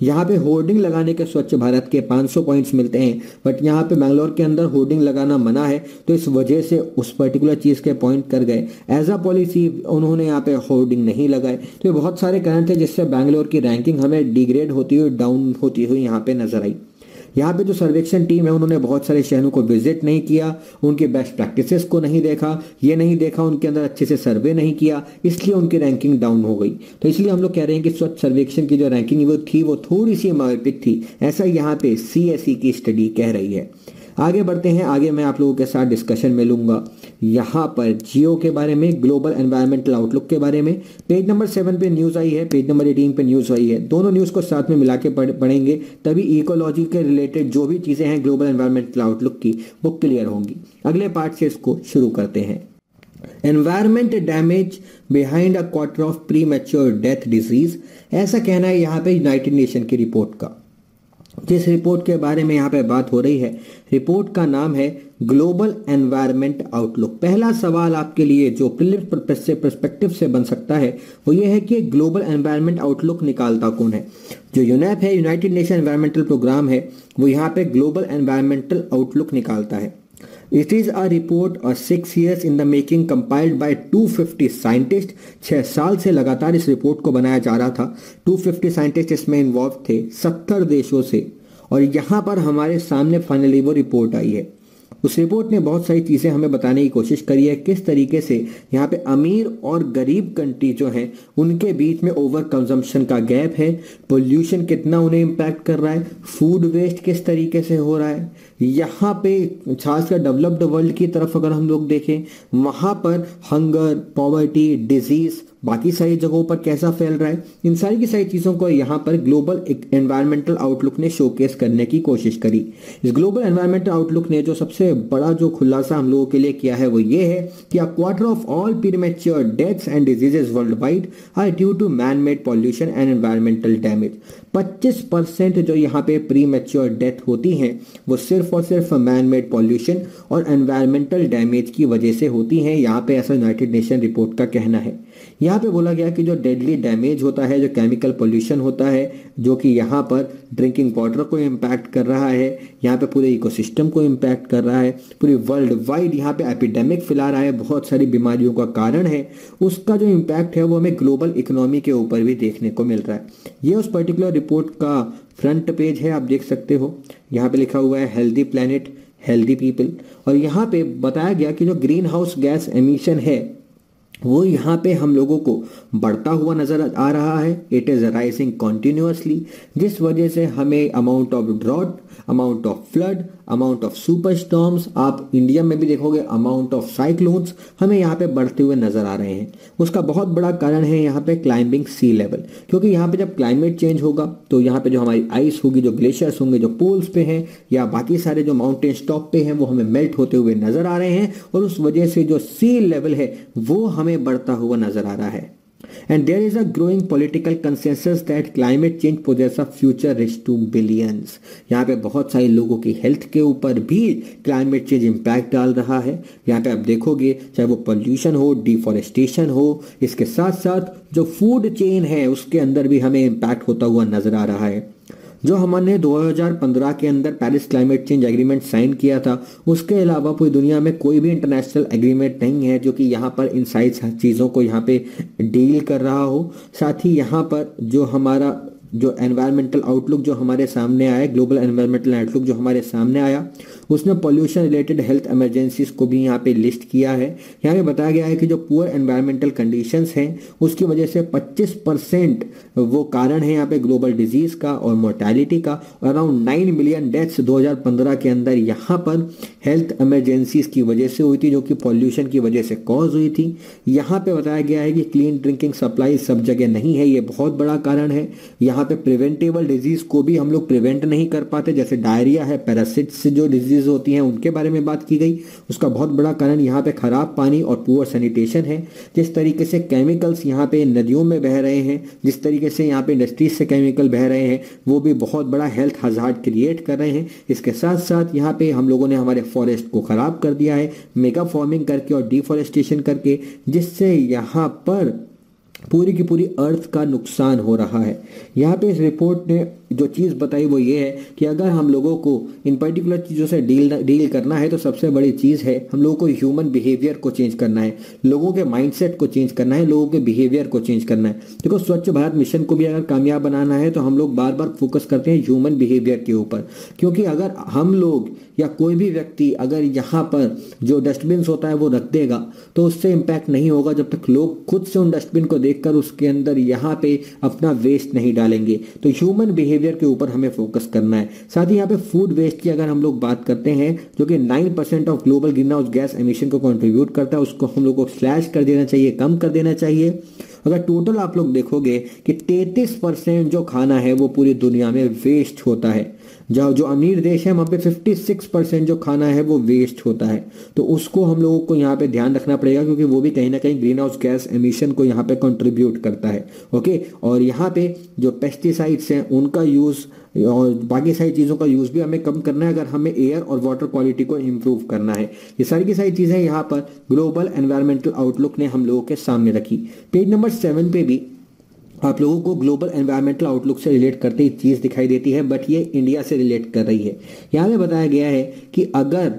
यहाँ पे होर्डिंग लगाने के स्वच्छ भारत के 500 पॉइंट्स मिलते हैं, बट यहाँ पे बैंगलोर के अंदर होर्डिंग लगाना मना है, तो इस वजह से उस पर्टिकुलर चीज़ के पॉइंट कर गए। एज अ पॉलिसी उन्होंने यहाँ पे होर्डिंग नहीं लगाए। तो ये बहुत सारे कारण थे जिससे बैंगलोर की रैंकिंग हमें डिग्रेड होती हुई, डाउन होती हुई यहाँ पे नजर आई। यहाँ पे जो सर्वेक्षण टीम है उन्होंने बहुत सारे शहरों को विजिट नहीं किया, उनके बेस्ट प्रैक्टिसेस को नहीं देखा, ये नहीं देखा उनके अंदर अच्छे से सर्वे नहीं किया, इसलिए उनकी रैंकिंग डाउन हो गई। तो इसलिए हम लोग कह रहे हैं कि स्वच्छ सर्वेक्षण की जो रैंकिंग वो थोड़ी सी मार्मिक थी, ऐसा यहाँ पे सीएससी की स्टडी कह रही है। आगे बढ़ते हैं, आगे मैं आप लोगों के साथ डिस्कशन में लूंगा यहाँ पर जियो के बारे में, ग्लोबल एनवायरमेंटल आउटलुक के बारे में। पेज नंबर 7 पे न्यूज़ आई है, पेज नंबर 18 पे न्यूज़ आई है। दोनों न्यूज़ को साथ में मिला के पढ़ेंगे तभी इकोलॉजी के रिलेटेड जो भी चीज़ें हैं ग्लोबल एनवायरमेंटल आउटलुक की वो क्लियर होंगी। अगले पार्ट से इसको शुरू करते हैं। Environment damage behind a quarter of pre mature death disease, ऐसा कहना है यहाँ पे यूनाइटेड नेशन की रिपोर्ट का। जिस रिपोर्ट के बारे में यहाँ पे बात हो रही है, रिपोर्ट का नाम है ग्लोबल एनवायरमेंट आउटलुक। पहला सवाल आपके लिए जो प्रिलिम्स से पर्सपेक्टिव से बन सकता है वो ये है कि ग्लोबल एनवायरमेंट आउटलुक निकालता कौन है? जो यूनेप है, यूनाइटेड नेशन एनवायरमेंटल प्रोग्राम है, वो यहाँ पे ग्लोबल एनवायरमेंटल आउटलुक निकालता है। It is a report 6 years in the making compiled by 250 scientist. 6 साल से लगातार इस रिपोर्ट को बनाया जा रहा था। 250 साइंटिस्ट इसमें इन्वॉल्व थे 70 देशों से, और यहाँ पर हमारे सामने फाइनली वो रिपोर्ट आई है। उस रिपोर्ट ने बहुत सारी चीज़ें हमें बताने की कोशिश करी है, किस तरीके से यहाँ पे अमीर और गरीब कंट्री जो हैं उनके बीच में ओवर कंजम्पशन का गैप है, पोल्यूशन कितना उन्हें इम्पैक्ट कर रहा है, फूड वेस्ट किस तरीके से हो रहा है। यहाँ पे खासकर डेवलप्ड वर्ल्ड की तरफ अगर हम लोग देखें, वहाँ पर हंगर, पॉवर्टी, डिजीज, बाकी सारी जगहों पर कैसा फैल रहा है, इन सारी की सारी चीज़ों को यहाँ पर ग्लोबल एनवायरमेंटल आउटलुक ने शोकेस करने की कोशिश करी। इस ग्लोबल एनवायरमेंटल आउटलुक ने जो सबसे बड़ा जो खुलासा हम लोगों के लिए किया है वो ये है कि a quarter of all premature deaths and diseases world wide are due to man made pollution and environmental damage. 25% जो यहाँ पे प्री मैच्योर डेथ होती हैं वो सिर्फ और सिर्फ मैन मेड पॉल्यूशन और एनवायरमेंटल डैमेज की वजह से होती हैं। यहाँ पे ऐसा यूनाइटेड नेशन रिपोर्ट का कहना है। यहाँ पे बोला गया कि जो डेडली डैमेज होता है, जो केमिकल पोल्यूशन होता है, जो कि यहाँ पर ड्रिंकिंग वाटर को इम्पैक्ट कर रहा है, यहाँ पे पूरे इकोसिस्टम को इम्पैक्ट कर रहा है, पूरी वर्ल्ड वाइड यहाँ पे एपिडेमिक फैला रहा है, बहुत सारी बीमारियों का कारण है, उसका जो इम्पैक्ट है वो हमें ग्लोबल इकोनॉमी के ऊपर भी देखने को मिल रहा है। ये उस पर्टिकुलर रिपोर्ट का फ्रंट पेज है, आप देख सकते हो। यहाँ पे लिखा हुआ है हेल्दी प्लैनेट हेल्दी पीपल, और यहाँ पे बताया गया कि जो ग्रीन हाउस गैस एमिशन है वो यहाँ पे हम लोगों को बढ़ता हुआ नजर आ रहा है। इट इज़ राइजिंग कॉन्टिन्यूसली, जिस वजह से हमें amount of drought, amount of flood, amount of super storms, आप इंडिया में भी देखोगे अमाउंट ऑफ साइक्लोन्स हमें यहाँ पे बढ़ते हुए नजर आ रहे हैं। उसका बहुत बड़ा कारण है यहाँ पे क्लाइंबिंग सी लेवल, क्योंकि यहाँ पे जब क्लाइमेट चेंज होगा तो यहाँ पे जो हमारी आइस होगी, जो ग्लेशियर्स होंगे, जो पोल्स पे हैं या बाकी सारे जो माउंटेन टॉप पे हैं, वो हमें मेल्ट होते हुए नजर आ रहे हैं, और उस वजह से जो सी लेवल है वो हमें बढ़ता हुआ नजर आ रहा है। And there is a growing political consensus that climate change poses a future risk to billions। यहाँ पे बहुत सारे लोगों की हेल्थ के ऊपर भी क्लाइमेट चेंज इम्पैक्ट डाल रहा है। यहाँ पे आप देखोगे चाहे वो पोल्यूशन हो, डिफॉरेस्टेशन हो, इसके साथ साथ जो फूड चेन है उसके अंदर भी हमें इम्पैक्ट होता हुआ नजर आ रहा है। जो हमने 2015 के अंदर Paris climate change agreement sign किया था, उसके अलावा पूरी दुनिया में कोई भी इंटरनेशनल एग्रीमेंट नहीं है जो कि यहाँ पर इन सारी चीज़ों को यहाँ पे डील कर रहा हो। साथ ही यहाँ पर जो हमारा जो एनवायरमेंटल आउटलुक जो हमारे सामने आया, ग्लोबल एनवायरमेंटल आउटलुक जो हमारे सामने आया, उसने पॉल्यूशन रिलेटेड हेल्थ इमरजेंसीज को भी यहाँ पे लिस्ट किया है। यहाँ पे बताया गया है कि जो पुअर एनवायरमेंटल कंडीशंस हैं उसकी वजह से 25% वो कारण है यहाँ पे ग्लोबल डिजीज का और मोर्टेलिटी का। अराउंड 9 मिलियन डेथ्स 2015 के अंदर यहाँ पर हेल्थ इमरजेंसीज की वजह से हुई थी, जो कि पॉल्यूशन की वजह से कॉज हुई थी। यहाँ पे बताया गया है कि क्लीन ड्रिंकिंग सप्लाई सब जगह नहीं है, ये बहुत बड़ा कारण है। यहाँ पे प्रिवेंटेबल डिजीज को भी हम लोग प्रिवेंट नहीं कर पाते, जैसे डायरिया है, पैरासिट्स जो डिजीज होती हैं उनके बारे में बात की गई। उसका बहुत बड़ा कारण यहाँ पे खराब पानी और पुअर सैनिटेशन है। जिस तरीके से केमिकल्स यहाँ पे नदियों में बह रहे हैं, जिस तरीके से यहाँ पे इंडस्ट्रीज से केमिकल बह रहे हैं, वो भी बहुत बड़ा हेल्थ हजार्ड क्रिएट कर रहे हैं। इसके साथ साथ यहाँ पे हम लोगों ने हमारे फॉरेस्ट को खराब कर दिया है मेगा फार्मिंग करके और डिफॉरेस्टेशन करके, जिससे यहाँ पर पूरी की पूरी अर्थ का नुकसान हो रहा है। यहाँ पे इस रिपोर्ट ने जो चीज़ बताई वो ये है कि अगर हम लोगों को इन पर्टिकुलर चीज़ों से डील करना है तो सबसे बड़ी चीज़ है हम लोगों को ह्यूमन बिहेवियर को चेंज करना है, लोगों के माइंडसेट को चेंज करना है, लोगों के बिहेवियर को चेंज करना है। देखो, स्वच्छ भारत मिशन को भी अगर कामयाब बनाना है तो हम लोग बार बार फोकस करते हैं ह्यूमन बिहेवियर के ऊपर, क्योंकि अगर हम लोग या कोई भी व्यक्ति अगर यहाँ पर जो डस्टबिन होता है वो रख देगा तो उससे इम्पैक्ट नहीं होगा जब तक लोग खुद से उन डस्टबिन को देखकर उसके अंदर यहाँ पे अपना वेस्ट नहीं डालेंगे। तो ह्यूमन बिहेवियर के ऊपर हमें फोकस करना है। साथ ही यहाँ पे फूड वेस्ट की अगर हम लोग बात करते हैं, जो कि 9% of global green house gas emission को कंट्रीब्यूट करता है, उसको हम लोग को स्लैश कर देना चाहिए, कम कर देना चाहिए। अगर टोटल आप लोग देखोगे कि 33% जो खाना है वो पूरी दुनिया में वेस्ट होता है, जो अमीर देश है वहाँ पे 56% जो खाना है वो वेस्ट होता है। तो उसको हम लोगों को यहाँ पे ध्यान रखना पड़ेगा, क्योंकि वो भी कहीं ना कहीं ग्रीन हाउस गैस एमिशन को यहाँ पे कंट्रीब्यूट करता है। ओके, और यहाँ पे जो पेस्टिसाइड्स हैं उनका यूज़ और बाकी सारी चीज़ों का यूज़ भी हमें कम करना है अगर हमें एयर और वाटर क्वालिटी को इम्प्रूव करना है। ये सारी की सारी चीज़ें यहाँ पर ग्लोबल एनवायरमेंटल आउटलुक ने हम लोगों के सामने रखी। पेज नंबर 7 पे भी आप लोगों को ग्लोबल एनवायरमेंटल आउटलुक से रिलेट करते ही चीज़ दिखाई देती है, बट ये इंडिया से रिलेट कर रही है। यहाँ पे बताया गया है कि अगर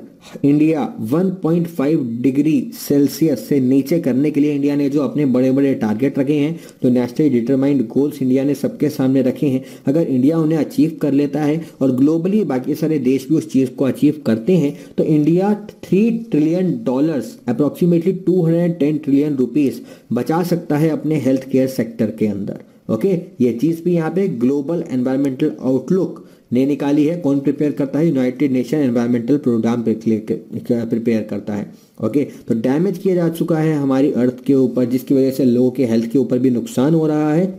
इंडिया 1.5 डिग्री सेल्सियस से नीचे करने के लिए इंडिया ने जो अपने बड़े बड़े टारगेट रखे हैं, जो नेशनली डिटरमाइंड गोल्स इंडिया ने सबके सामने रखे हैं, अगर इंडिया उन्हें अचीव कर लेता है और ग्लोबली बाकी सारे देश भी उस चीज़ को अचीव करते हैं, तो India $3 trillion approximately 210 trillion rupees बचा सकता है अपने हेल्थ केयर सेक्टर के अंदर। ओके, ये चीज़ भी यहाँ पे ग्लोबल एनवायरमेंटल आउटलुक ने निकाली है। कौन प्रिपेयर करता है? United Nation Environmental Programme prepare करता है। ओके, तो डैमेज किया जा चुका है हमारी अर्थ के ऊपर, जिसकी वजह से लोगों के हेल्थ के ऊपर भी नुकसान हो रहा है।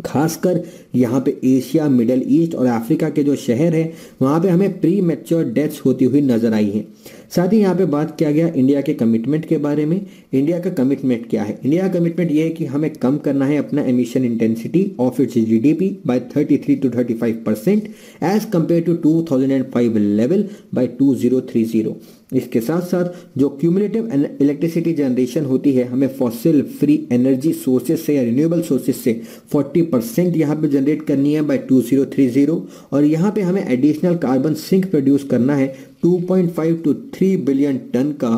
खासकर यहाँ पे एशिया, मिडल ईस्ट और अफ्रीका के जो शहर हैं वहाँ पे हमें प्री मैच्योर डेथ्स होती हुई नजर आई हैं। साथ ही यहाँ पे बात किया गया इंडिया के कमिटमेंट के बारे में। इंडिया का कमिटमेंट क्या है? इंडिया का कमिटमेंट ये है कि हमें कम करना है अपना emission intensity of its GDP by 33 to 35% as compared to 2005 level by 2030। इसके साथ साथ जो क्यूमुलेटिव इलेक्ट्रिसिटी जनरेशन होती है हमें फॉसिल फ्री एनर्जी सोर्सेज से या रिन्यूएबल सोर्सेज से 40% यहाँ पे जनरेट करनी है बाय 2030। और यहाँ पे हमें एडिशनल कार्बन सिंक प्रोड्यूस करना है 2.5 to 3 बिलियन टन का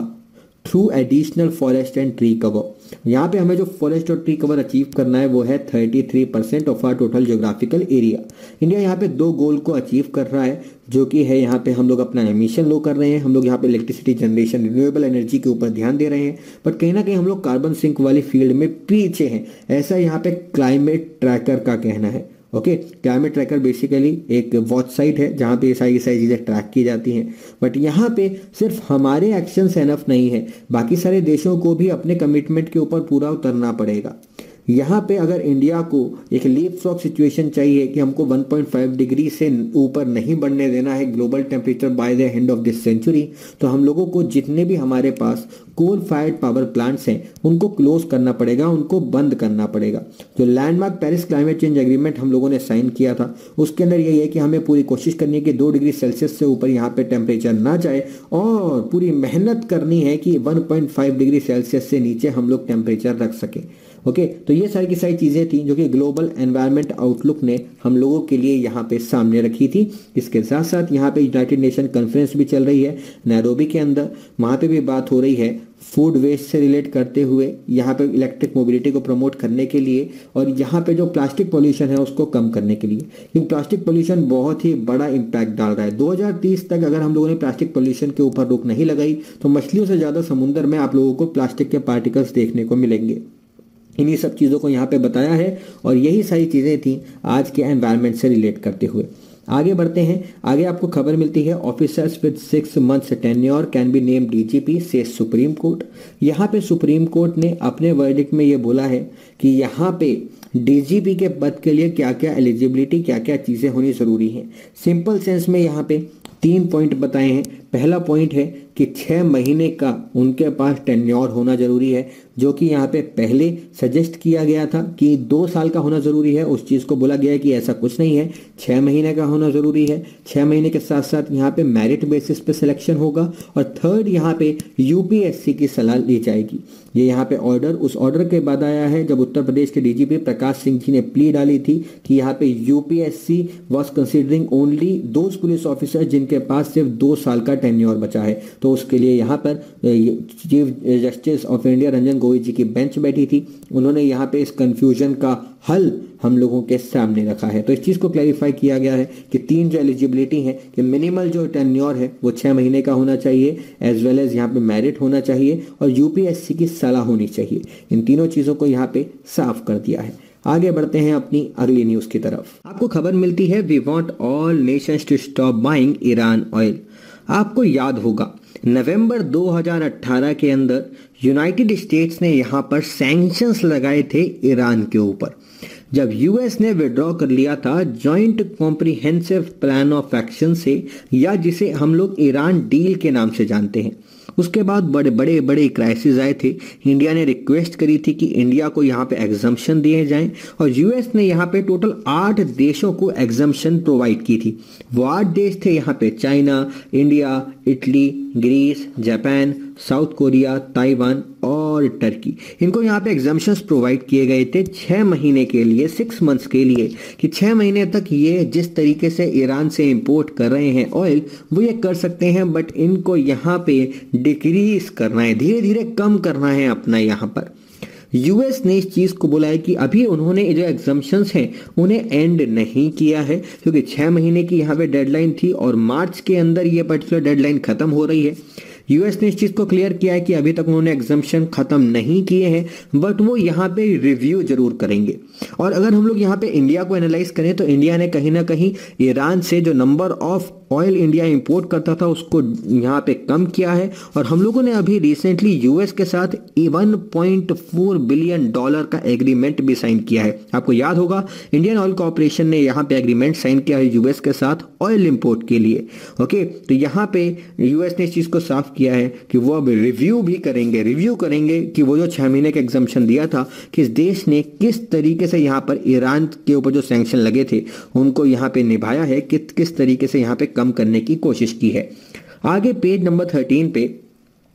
through additional forest and tree cover. यहाँ पे हमें जो फॉरेस्ट और ट्री कवर अचीव करना है वो है 33% of our total geographical area. India यहाँ पे 2 गोल को अचीव कर रहा है, जो कि है यहाँ पे हम लोग अपना एमिशन लो कर रहे हैं, हम लोग यहाँ पे इलेक्ट्रिसिटी जनरेशन रिन्यूएबल एनर्जी के ऊपर ध्यान दे रहे हैं, बट कहीं ना कहीं हम लोग कार्बन सिंक वाली फील्ड में पीछे हैं, ऐसा यहाँ पे क्लाइमेट ट्रैकर का कहना है। ओके, क्लाइमेट ट्रैकर बेसिकली एक वॉच साइट है जहाँ पे ये सारी चीज़ें ट्रैक की जाती हैं। बट यहाँ पे सिर्फ हमारे एक्शंस एनफ नहीं है, बाकी सारे देशों को भी अपने कमिटमेंट के ऊपर पूरा उतरना पड़ेगा। यहाँ पे अगर इंडिया को एक लीपफ्रॉग सिचुएशन चाहिए कि हमको 1.5 डिग्री से ऊपर नहीं बढ़ने देना है global temperature by the end of this century, तो हम लोगों को जितने भी हमारे पास कोल फायर्ड पावर प्लांट्स हैं उनको क्लोज करना पड़ेगा, उनको बंद करना पड़ेगा। जो landmark Paris climate change agreement हम लोगों ने साइन किया था उसके अंदर यही है कि हमें पूरी कोशिश करनी है कि 2 डिग्री सेल्सियस से ऊपर यहाँ पे टेम्परेचर ना जाए, और पूरी मेहनत करनी है कि 1.5 डिग्री सेल्सियस से नीचे हम लोग टेम्परेचर रख सकें। ओके, तो ये सारी की सारी चीज़ें थी जो कि ग्लोबल एनवायरनमेंट आउटलुक ने हम लोगों के लिए यहाँ पे सामने रखी थी। इसके साथ साथ यहाँ पे यूनाइटेड नेशन कॉन्फ्रेंस भी चल रही है नैरोबी के अंदर, वहाँ पे भी बात हो रही है फूड वेस्ट से रिलेट करते हुए, यहाँ पे इलेक्ट्रिक मोबिलिटी को प्रमोट करने के लिए, और यहाँ पे जो प्लास्टिक पोल्यूशन है उसको कम करने के लिए, क्योंकि प्लास्टिक पोल्यूशन बहुत ही बड़ा इम्पैक्ट डाल रहा है। 2030 तक अगर हम लोगों ने प्लास्टिक पोल्यूशन के ऊपर रोक नहीं लगाई तो मछलियों से ज़्यादा समुद्र में आप लोगों को प्लास्टिक के पार्टिकल्स देखने को मिलेंगे। इन्हीं सब चीज़ों को यहाँ पे बताया है, और यही सारी चीज़ें थी आज के एनवायरनमेंट से रिलेट करते हुए। आगे बढ़ते हैं। आगे आपको खबर मिलती है officers with 6 months tenure can be named DGP से सुप्रीम कोर्ट। यहाँ पे सुप्रीम कोर्ट ने अपने वर्डिक्ट में ये बोला है कि यहाँ पे डीजीपी के पद के लिए क्या क्या एलिजिबिलिटी, क्या क्या चीज़ें होनी ज़रूरी हैं। सिंपल सेंस में यहाँ पे 3 पॉइंट बताए हैं। पहला पॉइंट है कि 6 महीने का उनके पास टेन्योर होना जरूरी है, जो कि यहाँ पे पहले सजेस्ट किया गया था कि 2 साल का होना जरूरी है। उस चीज़ को बोला गया है कि ऐसा कुछ नहीं है, 6 महीने का होना जरूरी है। 6 महीने के साथ साथ यहाँ पे मेरिट बेसिस पे सिलेक्शन होगा। और थर्ड, यहाँ पे यूपीएससी की सलाह ली जाएगी। ये यहाँ पे ऑर्डर उस ऑर्डर के बाद आया है जब उत्तर प्रदेश के डीजीपी प्रकाश सिंह जी ने प्ली डाली थी कि यहाँ पे UPSC was considering only those police officer जिनके पास सिर्फ 2 साल का टेन्योर बचा है। तो उसके लिए यहाँ पर chief justice of India Ranjan Gogoi ji की बेंच बैठी थी। उन्होंने यहाँ पे इस कंफ्यूजन का हल हम लोगों के सामने रखा है। तो इस चीज़ को क्लैरिफाई किया गया है कि 3 जो एलिजिबिलिटी है कि मिनिमल जो टेन्योर है वो 6 महीने का होना चाहिए, एज वेल एज यहाँ पे मेरिट होना चाहिए, और यूपीएससी की सलाह होनी चाहिए। इन तीनों चीज़ों को यहाँ पे साफ कर दिया है। आगे बढ़ते हैं अपनी अगली न्यूज़ की तरफ। आपको खबर मिलती है we want all nations to stop buying Iran oil. आपको याद होगा नवंबर 2018 के अंदर यूनाइटेड स्टेट्स ने यहाँ पर सैंक्शंस लगाए थे ईरान के ऊपर, जब यूएस ने विड्रॉ कर लिया था joint comprehensive plan of action से, या जिसे हम लोग ईरान डील के नाम से जानते हैं। उसके बाद बड़े बड़े क्राइसिस आए थे। इंडिया ने रिक्वेस्ट करी थी कि इंडिया को यहाँ पे एग्जम्पशन दिए जाएं, और यूएस ने यहाँ पे टोटल 8 देशों को एग्जम्पशन प्रोवाइड की थी। वो 8 देश थे यहाँ पे China, India, Italy, Greece, Japan, South Korea, Taiwan और टर्की। इनको यहाँ पे एग्जम्पशंस प्रोवाइड किए गए थे 6 महीने के लिए, 6 months के लिए, कि 6 महीने तक ये जिस तरीके से ईरान से इंपोर्ट कर रहे हैं ऑयल वो ये कर सकते हैं, बट इनको यहाँ पे डिक्रीज करना है, धीरे धीरे कम करना है अपना यहाँ पर। यूएस ने इस चीज़ को बोला है कि अभी उन्होंने जो एग्जम्पशंस हैं उन्हें एंड नहीं किया है, क्योंकि 6 महीने की यहाँ पे डेडलाइन थी और मार्च के अंदर ये पर्टिकुलर डेडलाइन खत्म हो रही है। यूएस ने इस चीज़ को क्लियर किया है कि अभी तक उन्होंने एग्जम्पशन खत्म नहीं किए हैं, बट वो यहाँ पे रिव्यू जरूर करेंगे। और अगर हम लोग यहाँ पे इंडिया को एनालाइज करें तो इंडिया ने कहीं ना कहीं ईरान से जो number of oil India import करता था उसको यहाँ पे कम किया है। और हम लोगों ने अभी रिसेंटली यूएस के साथ 1.4 बिलियन डॉलर का एग्रीमेंट भी साइन किया है। आपको याद होगा इंडियन ऑयल कॉर्पोरेशन ने यहाँ पे एग्रीमेंट साइन किया है यूएस के साथ ऑयल इंपोर्ट के लिए। ओके, तो यहाँ पे यूएस ने इस चीज को साफ किया है कि वो अब रिव्यू करेंगे कि वो जो 6 महीने का एग्जम्पशन दिया था कि इस देश ने किस तरीके से यहाँ पर ईरान के ऊपर जो सैंक्शन लगे थे उनको यहाँ पे निभाया है, किस तरीके से यहाँ पे कम करने की कोशिश की है। आगे पेज नंबर 13 पे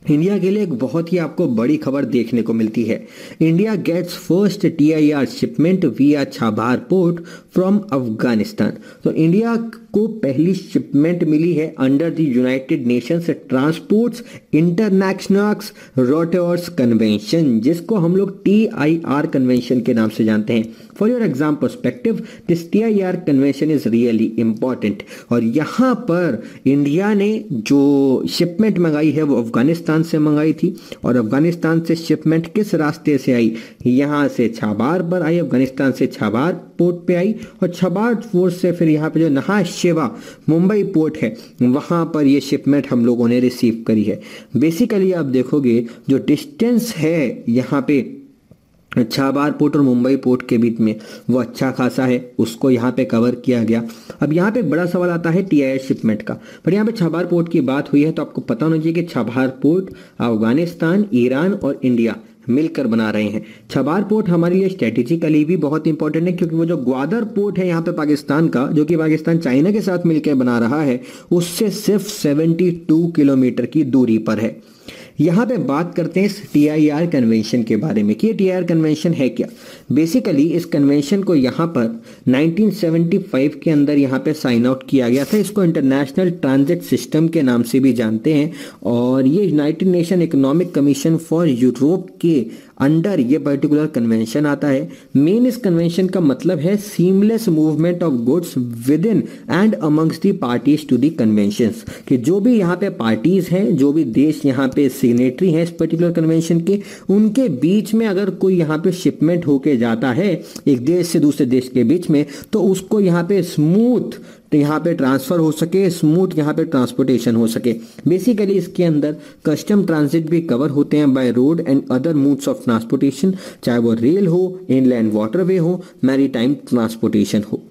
इंडिया के लिए एक बहुत ही आपको बड़ी खबर देखने को मिलती है। India gets first TIR shipment via Chabahar port from Afghanistan. तो इंडिया को पहली शिपमेंट मिली है under the United Nations transports international rotors convention, जिसको हम लोग TIR कन्वेंशन के नाम से जानते हैं। For your exam perspective this TIR convention is really important. और यहाँ पर इंडिया ने जो शिपमेंट मंगाई है वो अफगानिस्तान से मंगाई थी, और अफगानिस्तान से शिपमेंट किस रास्ते से आई, यहाँ से छाबार पर आई, अफगानिस्तान से छाबार पोर्ट पे आई, और छाबार पोर्ट से फिर यहाँ पे जो नहा शेवा मुंबई पोर्ट है वहाँ पर ये शिपमेंट हम लोगों ने रिसीव करी है। बेसिकली आप देखोगे जो डिस्टेंस है यहाँ पे छाबार पोर्ट और मुंबई पोर्ट के बीच में वो अच्छा खासा है, उसको यहाँ पे कवर किया गया। अब यहाँ पे एक बड़ा सवाल आता है TIR शिपमेंट का, पर यहाँ पे छाबार पोर्ट की बात हुई है तो आपको पता होना चाहिए कि छाबार पोर्ट अफगानिस्तान, ईरान और इंडिया मिलकर बना रहे हैं। छाबार पोर्ट हमारे लिए स्ट्रेटेजिकली भी बहुत इंपॉर्टेंट है, क्योंकि वो जो ग्वादर पोर्ट है यहाँ पे पाकिस्तान का, जो कि पाकिस्तान चाइना के साथ मिलकर बना रहा है, उससे सिर्फ 72 किलोमीटर की दूरी पर है। यहाँ पे बात करते हैं इस TIR कन्वेंशन के बारे में कि ये TIR कन्वेंशन है क्या। बेसिकली इस कन्वेंशन को यहाँ पर 1975 के अंदर यहाँ पे साइन आउट किया गया था। इसको इंटरनेशनल ट्रांजिट सिस्टम के नाम से भी जानते हैं, और ये United Nation Economic Commission for Europe के अंडर ये पर्टिकुलर कन्वेंशन आता है। मेन इस कन्वेंशन का मतलब है seamless movement of goods within and amongst the parties to the conventions, कि जो भी यहाँ पे पार्टीज हैं, जो भी देश यहाँ पे सिग्नेटरी हैं इस पर्टिकुलर कन्वेंशन के, उनके बीच में अगर कोई यहाँ पे शिपमेंट होके जाता है एक देश से दूसरे देश के बीच में, तो उसको यहाँ पे स्मूथ यहाँ पे ट्रांसफर हो सके, स्मूथ यहाँ पे ट्रांसपोर्टेशन हो सके। बेसिकली इसके अंदर कस्टम ट्रांजिट भी कवर होते हैं by road and other modes of transportation, चाहे वो रेल हो, इनलैंड वाटरवे हो, मैरीटाइम ट्रांसपोर्टेशन हो।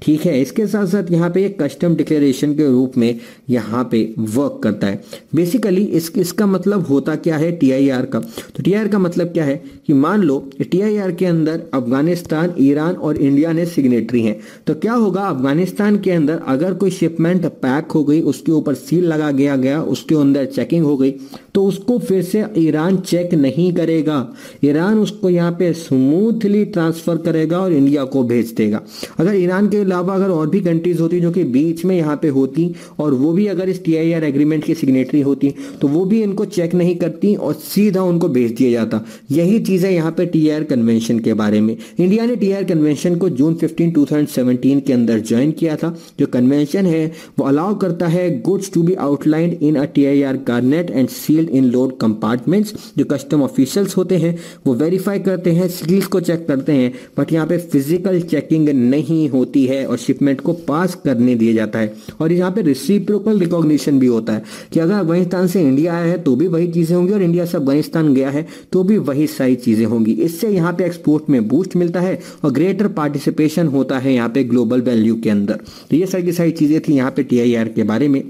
ठीक है, इसके साथ साथ यहाँ पे एक कस्टम डिक्लेरेशन के रूप में यहाँ पे वर्क करता है। बेसिकली इसका मतलब होता क्या है TIR का, तो TIR का मतलब क्या है कि मान लो TIR के अंदर अफगानिस्तान, ईरान और इंडिया ने सिग्नेटरी हैं, तो क्या होगा, अफगानिस्तान के अंदर अगर कोई शिपमेंट पैक हो गई, उसके ऊपर सील लगा गया, उसके अंदर चेकिंग हो गई, तो उसको फिर से ईरान चेक नहीं करेगा, ईरान उसको यहाँ पे स्मूथली ट्रांसफर करेगा और इंडिया को भेज देगा। अगर ईरान के अलावा अगर और भी कंट्रीज होती जो कि बीच में यहाँ पे होती और वो भी अगर इस TIR एग्रीमेंट की सिग्नेटरी होती, तो वो भी इनको चेक नहीं करती और सीधा उनको भेज दिया जाता। यही चीज है यहाँ पे TIR कन्वेंशन के बारे में। इंडिया ने TIR कन्वेंशन को जून 15, 2017 के अंदर ज्वाइन किया था। जो कन्वेंशन है वो अलाउ करता है goods to be outlined in a TIR carnet and sealed in load compartments. जो कस्टम ऑफिशियल्स होते हैं वो वेरीफाई करते हैं, सील्स को चेक करते हैं, बट यहाँ पे फिजिकल चेकिंग नहीं होती है और शिपमेंट को पास करने दिया जाता है। और यहाँ पे रेसिप्रोकल रिकॉग्निशन भी होता है कि अगर अफगानिस्तान से इंडिया आया है तो भी वही चीजें होंगी, और इंडिया से अफगानिस्तान गया है तो भी वही सारी चीजें होंगी। इससे यहाँ पे एक्सपोर्ट में बूस्ट मिलता है और ग्रेटर पार्टिसिपेशन होता है यहाँ पे ग्लोबल वैल्यू के अंदर। तो ये सारी की सारी चीजें थी यहाँ पे TIR के बारे में।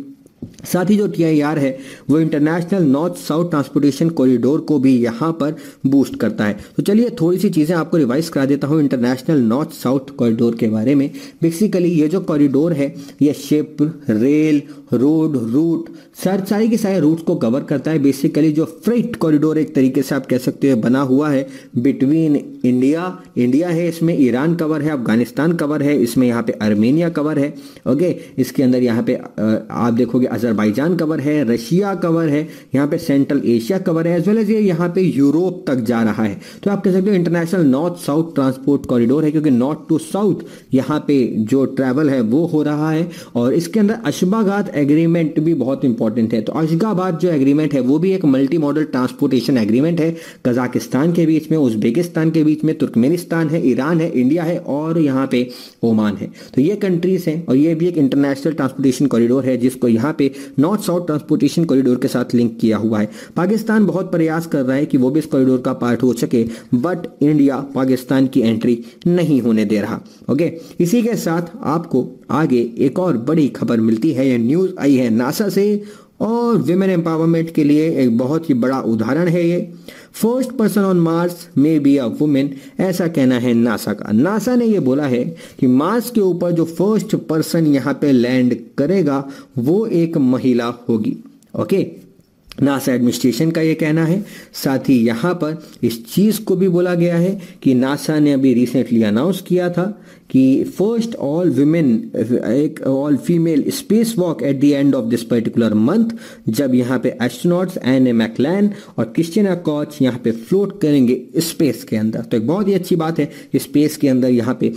साथ ही जो TIR है वो international north south transportation corridor को भी यहाँ पर बूस्ट करता है। तो चलिए थोड़ी सी चीज़ें आपको रिवाइज करा देता हूँ इंटरनेशनल नॉर्थ साउथ कॉरिडोर के बारे में। बेसिकली ये जो कॉरिडोर है ये शिप, रेल, रोड, रूट, सारी की सारे रूट्स को कवर करता है। बेसिकली जो फ्रेट कॉरिडोर एक तरीके से आप कह सकते हो बना हुआ है बिटवीन इंडिया है, इसमें ईरान कवर है, अफगानिस्तान कवर है, इसमें यहाँ पे आर्मेनिया कवर है। ओके, इसके अंदर यहाँ पे आप देखोगे अजरबैजान कवर है, रशिया कवर है, यहाँ पे सेंट्रल एशिया कवर है, एज वेल एज ये यहाँ पे यूरोप तक जा रहा है। तो आप कह सकते हो international north south transport corridor है, क्योंकि नॉर्थ टू साउथ यहाँ पे जो ट्रैवल है वो हो रहा है। और इसके अंदर अशगाबाद एग्रीमेंट भी बहुत इंपॉर्टेंट है। तो अशगाबाद जो एग्रीमेंट है वो भी एक मल्टी मॉडल ट्रांसपोर्टेशन एग्रीमेंट है, कजाकिस्तान के बीच में, उज्बेकिस्तान के बीच में, तुर्कमेनिस्तान है, ईरान है, इंडिया है और यहाँ पे ओमान है। तो ये कंट्रीज हैं और ये भी एक इंटरनेशनल ट्रांसपोर्टेशन कॉरिडोर है जिसको यहाँ पे नॉर्थ साउथ ट्रांसपोर्टेशन कॉरिडोर के साथ लिंक किया हुआ है। पाकिस्तान बहुत प्रयास कर रहा है कि वो भी इस कॉरिडोर का पार्ट हो सके, बट इंडिया पाकिस्तान की एंट्री नहीं होने दे रहा। ओके, इसी के साथ आपको आगे एक और बड़ी खबर मिलती है। ये न्यूज़ आई है नासा से और विमेन एम्पावरमेंट के लिए एक बहुत ही बड़ा उदाहरण है ये। First person on Mars may be a women, ऐसा कहना है नासा का। नासा ने ये बोला है कि मार्स के ऊपर जो फर्स्ट पर्सन यहाँ पे लैंड करेगा वो एक महिला होगी। ओके, नासा एडमिनिस्ट्रेशन का ये कहना है। साथ ही यहाँ पर इस चीज़ को भी बोला गया है कि नासा ने अभी रिसेंटली अनाउंस किया था कि फर्स्ट ऑल विमेन, एक all female space walk at the end of this particular month, जब यहाँ पे एस्ट्रोनॉट्स एन ए मैकलैन और क्रिस्टिना कॉच यहाँ पे फ्लोट करेंगे स्पेस के अंदर। तो एक बहुत ही अच्छी बात है, स्पेस के अंदर यहाँ पे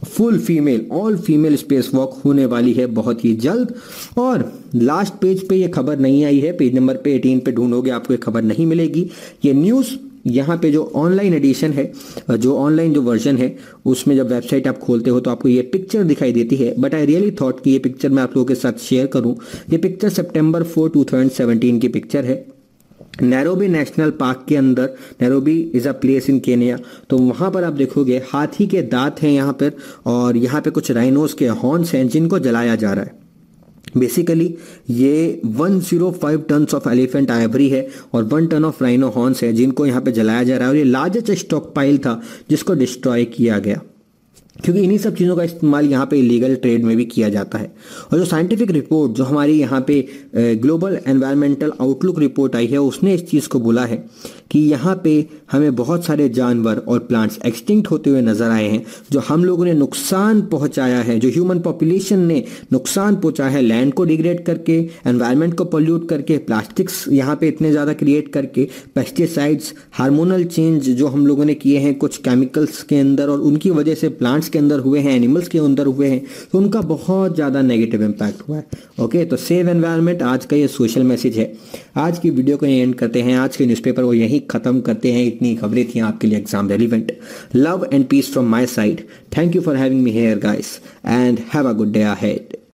full female, all female space walk होने वाली है बहुत ही जल्द। और लास्ट पेज पे ये खबर नहीं आई है, पेज नंबर पे 18 पे ढूंढोगे आपको ये खबर नहीं मिलेगी। ये न्यूज़ यहाँ पे जो ऑनलाइन एडिशन है, जो ऑनलाइन जो वर्जन है, उसमें जब वेबसाइट आप खोलते हो तो आपको ये पिक्चर दिखाई देती है। बट आई रियली थॉट कि ये पिक्चर मैं आप लोगों के साथ शेयर करूँ। ये पिक्चर सितंबर 4, 2017 की पिक्चर है। नैरोबी नेशनल पार्क के अंदर, Nairobi is a place in Kenya, तो वहाँ पर आप देखोगे हाथी के दांत हैं यहाँ पर और यहाँ पे कुछ राइनोस के हॉर्न्स हैं जिनको जलाया जा रहा है। बेसिकली ये 105 टन्स ऑफ एलिफेंट आइवरी है और 1 टन ऑफ राइनो हॉर्न्स है जिनको यहाँ पे जलाया जा रहा है। और ये लार्जेस्ट स्टॉक पाइल था जिसको डिस्ट्रॉय किया गया, क्योंकि इन्हीं सब चीज़ों का इस्तेमाल यहाँ पे इलीगल ट्रेड में भी किया जाता है। और जो साइंटिफिक रिपोर्ट जो हमारी यहाँ पे ग्लोबल एनवायरमेंटल आउटलुक रिपोर्ट आई है, उसने इस चीज़ को बोला है कि यहाँ पे हमें बहुत सारे जानवर और प्लांट्स एक्सटिंक्ट होते हुए नजर आए हैं, जो हम लोगों ने नुकसान पहुँचाया है, जो ह्यूमन पॉपुलेशन ने नुकसान पहुँचाया है, लैंड को डिग्रेड करके, एनवायरनमेंट को पोल्यूट करके, प्लास्टिक्स यहाँ पे इतने ज़्यादा क्रिएट करके, पेस्टिसाइड्स, हार्मोनल चेंज जो हम लोगों ने किए हैं कुछ केमिकल्स के अंदर, और उनकी वजह से प्लांट्स के अंदर हुए हैं, एनिमल्स के अंदर हुए हैं, तो उनका बहुत ज़्यादा नेगेटिव इम्पैक्ट हुआ है। ओके, तो सेव एनवायरनमेंट आज का ये सोशल मैसेज है। आज की वीडियो को एंड करते हैं, आज के न्यूज़पेपर को यहीं ख़त्म करते हैं। इतनी खबरें थी आपके लिए exam relevant. Love and peace from my side. Thank you for having me here guys and have a good day ahead.